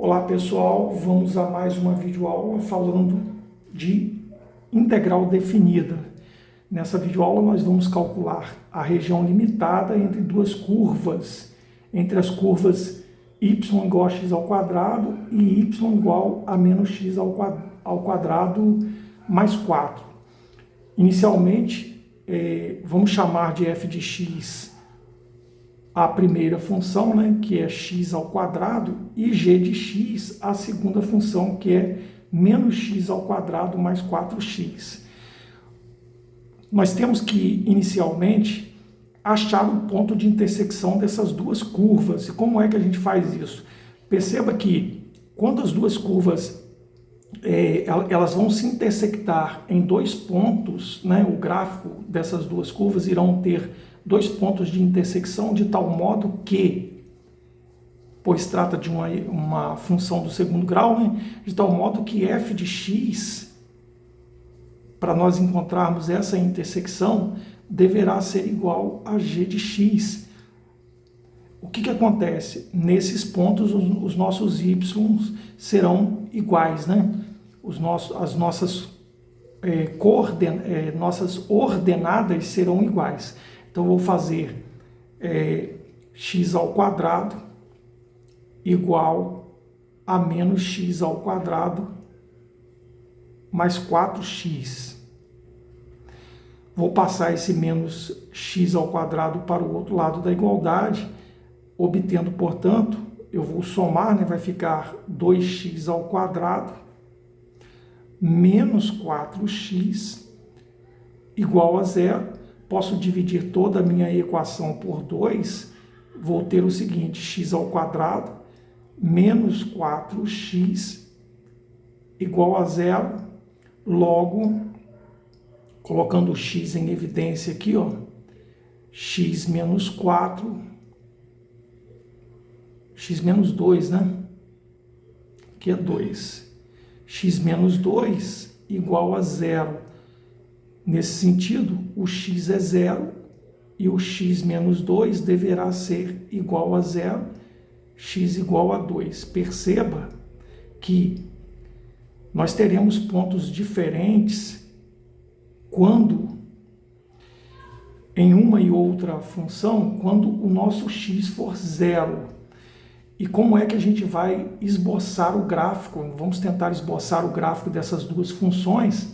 Olá pessoal, vamos a mais uma videoaula falando de integral definida. Nessa videoaula nós vamos calcular a região limitada entre duas curvas, entre as curvas y igual a x ao quadrado e y igual a menos x ao quadrado mais 4. Inicialmente, vamos chamar de f de x a primeira função, né, que é x ao quadrado, e g de x a segunda função, que é menos x ao quadrado mais 4x. Nós temos que, inicialmente, achar o ponto de intersecção dessas duas curvas. E como é que a gente faz isso? Perceba que quando as duas curvas elas vão se intersectar em dois pontos, né, o gráfico dessas duas curvas irão ter dois pontos de intersecção de tal modo que, pois trata de uma função do segundo grau, né, de tal modo que f de x, para nós encontrarmos essa intersecção, deverá ser igual a g de x. O que acontece? Nesses pontos, os nossos y serão iguais, né? As nossas ordenadas serão iguais. Então, eu vou fazer x ao quadrado igual a menos x ao quadrado mais 4x. Vou passar esse menos x ao quadrado para o outro lado da igualdade, obtendo, portanto, eu vou somar, né, vai ficar 2x ao quadrado menos 4x igual a zero. Posso dividir toda a minha equação por 2, vou ter o seguinte, x ao quadrado menos 4x igual a zero. Logo, colocando o x em evidência aqui, ó, x menos 4, x menos 2, né? Aqui é 2. X menos 2 igual a zero. Nesse sentido, o x é zero e o x menos 2 deverá ser igual a zero, x igual a 2. Perceba que nós teremos pontos diferentes quando, em uma e outra função, quando o nosso x for zero. E como é que a gente vai esboçar o gráfico? Vamos tentar esboçar o gráfico dessas duas funções,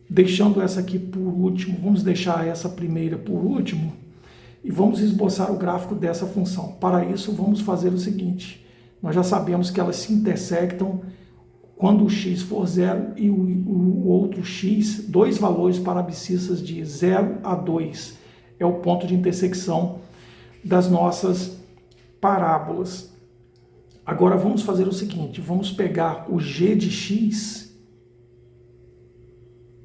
deixando essa aqui por último, vamos deixar essa primeira por último, e vamos esboçar o gráfico dessa função. Para isso, vamos fazer o seguinte, nós já sabemos que elas se intersectam quando o x for zero e o outro x, dois valores para abscissas de 0 a 2, é o ponto de intersecção das nossas parábolas. Agora vamos fazer o seguinte, vamos pegar o g de x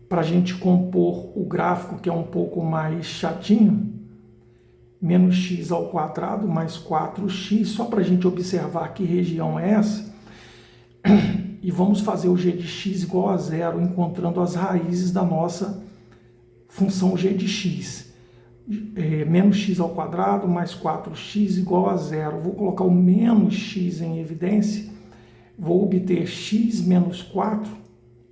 para a gente compor o gráfico, que é um pouco mais chatinho, menos x ao quadrado mais 4x, só para a gente observar que região é essa, e vamos fazer o g de x igual a zero, encontrando as raízes da nossa função g de x. Menos x ao quadrado mais 4x igual a zero. Vou colocar o menos x em evidência, vou obter x menos 4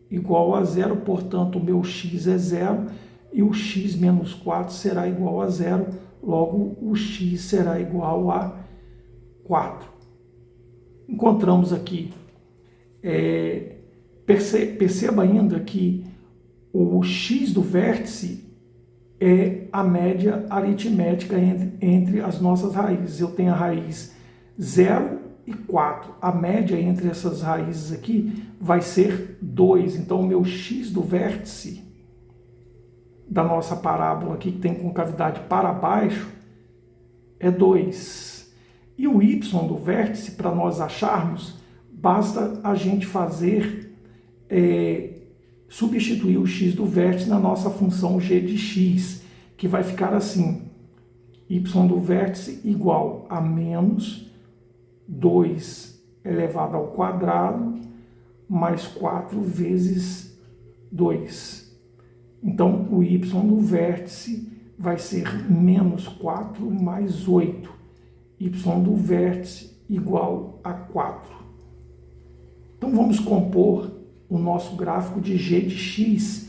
igual a zero, portanto, o meu x é zero e o x menos 4 será igual a zero, logo o x será igual a 4. Encontramos aqui, perceba ainda que o x do vértice é a média aritmética entre as nossas raízes. Eu tenho a raiz 0 e 4. A média entre essas raízes aqui vai ser 2. Então, o meu x do vértice da nossa parábola aqui, que tem concavidade para baixo, é 2. E o y do vértice, para nós acharmos, basta a gente fazer, substituir o x do vértice na nossa função g de x, que vai ficar assim, y do vértice igual a menos 2 elevado ao quadrado mais 4 vezes 2. Então, o y do vértice vai ser menos 4 mais 8. Y do vértice igual a 4. vamos compor o nosso gráfico de g de x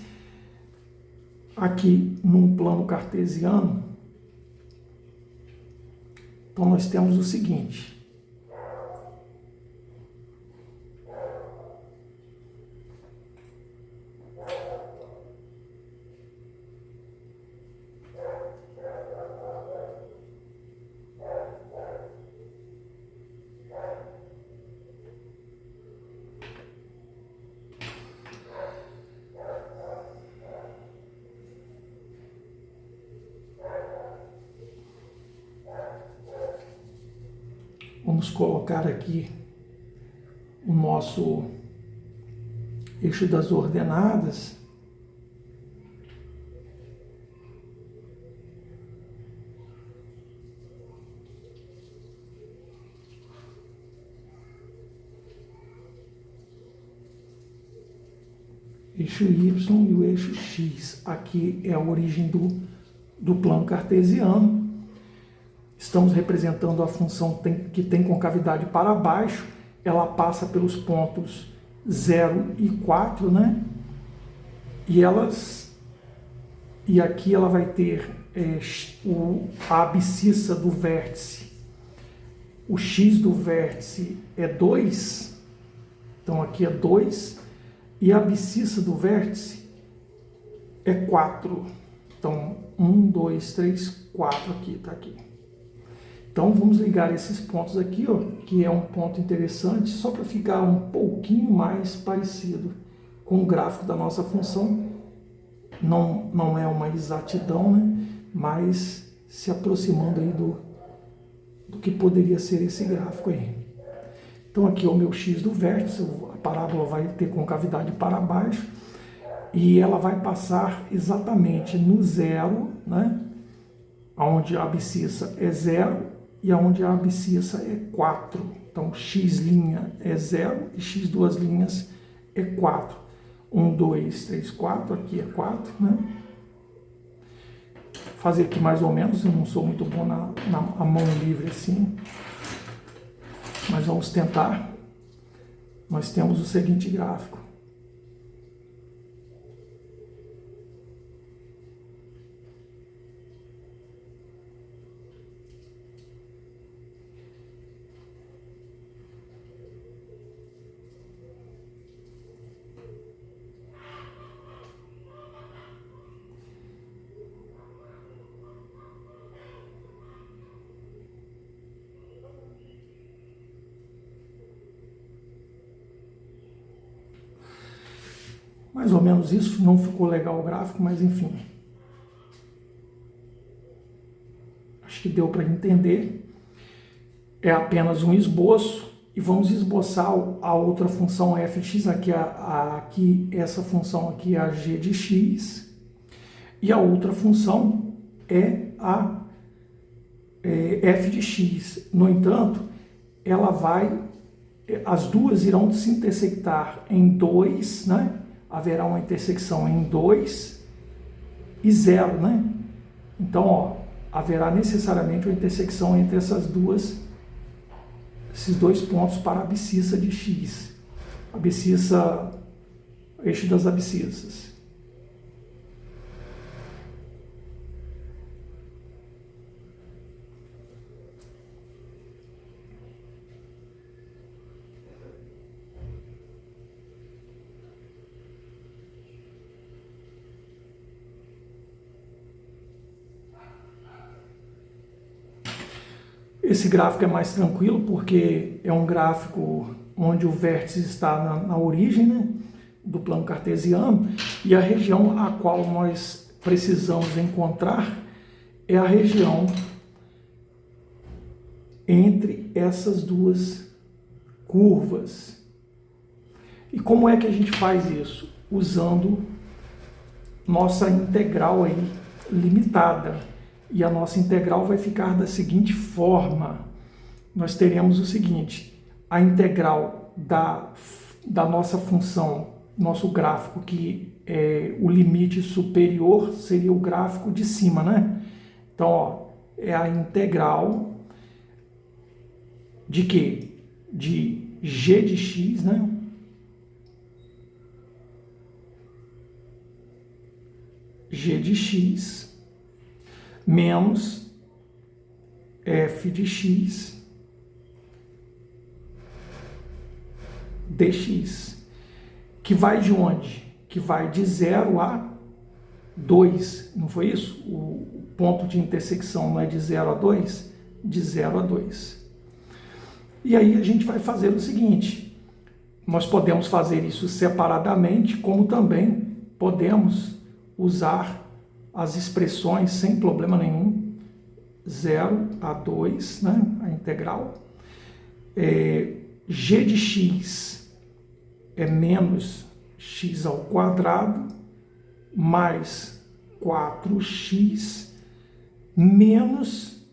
aqui num plano cartesiano. Então, nós temos o seguinte. Vamos colocar aqui o nosso eixo das ordenadas. Eixo Y e o eixo X. Aqui é a origem do plano cartesiano. Estamos representando a função que tem concavidade para baixo. Ela passa pelos pontos 0 e 4, né? E aqui ela vai ter a abscissa do vértice. O x do vértice é 2. Então aqui é 2. E a abscissa do vértice é 4. Então, 1, 2, 3, 4 aqui, está aqui. Então, vamos ligar esses pontos aqui, ó, que é um ponto interessante, só para ficar um pouquinho mais parecido com o gráfico da nossa função. Não é uma exatidão, né? Mas se aproximando aí do que poderia ser esse gráfico aí. Então, aqui é o meu x do vértice, a parábola vai ter concavidade para baixo, e ela vai passar exatamente no zero, né? Onde a abscissa é 0 e onde a abscissa é 4. Então, x' é 0 e x duas linhas é 4. 1, 2, 3, 4, aqui é 4, né? Fazer aqui mais ou menos, eu não sou muito bom na mão livre assim, mas vamos tentar. Nós temos o seguinte gráfico. Mais ou menos isso, não ficou legal o gráfico, mas enfim. Acho que deu para entender. É apenas um esboço e vamos esboçar a outra função fx, aqui essa função aqui é a g de x, e a outra função é a f de x. No entanto, as duas irão se intersectar em 2, né? Haverá uma intersecção em 2 e 0, né? Então, ó, haverá necessariamente uma intersecção entre esses dois pontos para a abscissa de x. Abscissa, eixo das abscissas. Esse gráfico é mais tranquilo porque é um gráfico onde o vértice está na origem, né, do plano cartesiano, e a região a qual nós precisamos encontrar é a região entre essas duas curvas. E como é que a gente faz isso? Usando nossa integral aí limitada. E a nossa integral vai ficar da seguinte forma. Nós teremos o seguinte: a integral da nossa função, nosso gráfico, que é o limite superior, seria o gráfico de cima, né? Então, ó, é a integral de quê? De g de x, né? g de x menos f de x dx, que vai de onde? Que vai de 0 a 2, não foi isso? O ponto de intersecção não é de 0 a 2? De 0 a 2. E aí a gente vai fazer o seguinte, nós podemos fazer isso separadamente, como também podemos usar as expressões sem problema nenhum, 0 a 2, né, a integral. G de x é menos x ao quadrado mais 4x menos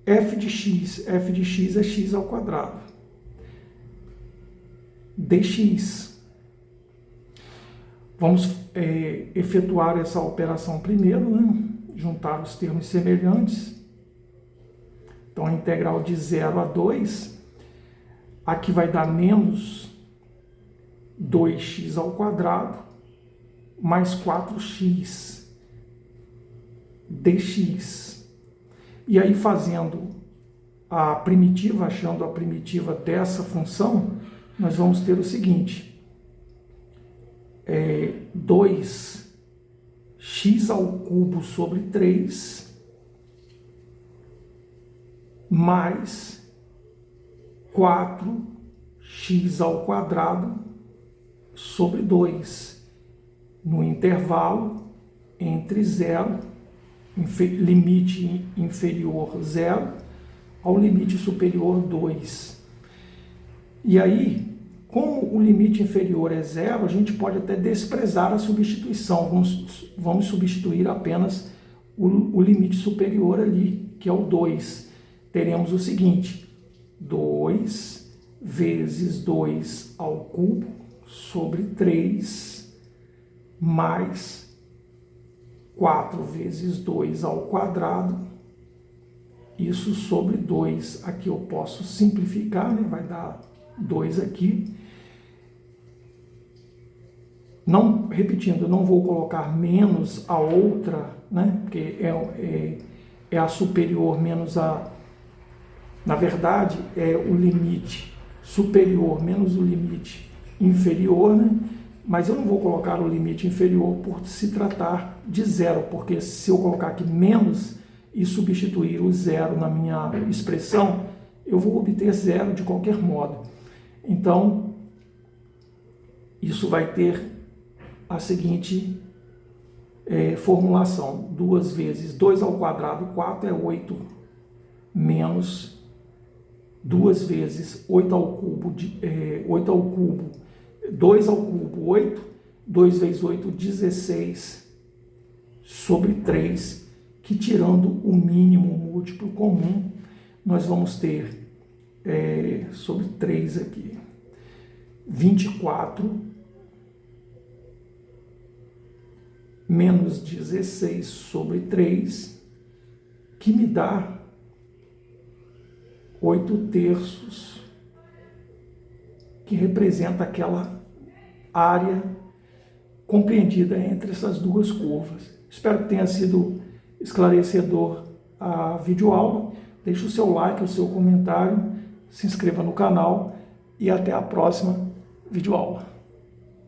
f de x. F de x é x ao quadrado dx. Vamos efetuar essa operação primeiro, né? Juntar os termos semelhantes. Então, a integral de 0 a 2, aqui vai dar menos 2x ao quadrado mais 4x dx. E aí, fazendo a primitiva, achando a primitiva dessa função, nós vamos ter o seguinte, 2x ao cubo sobre 3 mais 4x ao quadrado sobre 2, no intervalo entre 0, limite inferior 0, ao limite superior 2. E aí, como o limite inferior é 0, a gente pode até desprezar a substituição. Vamos substituir apenas o limite superior ali, que é o 2. Teremos o seguinte, 2 vezes 2 ao cubo sobre 3 mais 4 vezes 2 ao quadrado, isso sobre 2. Aqui eu posso simplificar, né? Vai dar 2 aqui. Não, repetindo, não vou colocar menos a outra, né? Porque é a superior menos a... Na verdade, é o limite superior menos o limite inferior, né? Mas eu não vou colocar o limite inferior por se tratar de 0, porque se eu colocar aqui menos e substituir o 0 na minha expressão, eu vou obter 0 de qualquer modo. Então, isso vai ter a seguinte formulação. 2 vezes 2 ao quadrado, 4 é 8, menos 2 vezes 8 ao cubo, 8 ao cubo, 2 ao cubo, 8, 2 vezes 8, 16, sobre 3, que tirando o mínimo múltiplo comum, nós vamos ter sobre 3 aqui, 24 menos 16 sobre 3, que me dá 8/3, que representa aquela área compreendida entre essas duas curvas. Espero que tenha sido esclarecedor a videoaula. Deixe o seu like, o seu comentário, se inscreva no canal e até a próxima videoaula.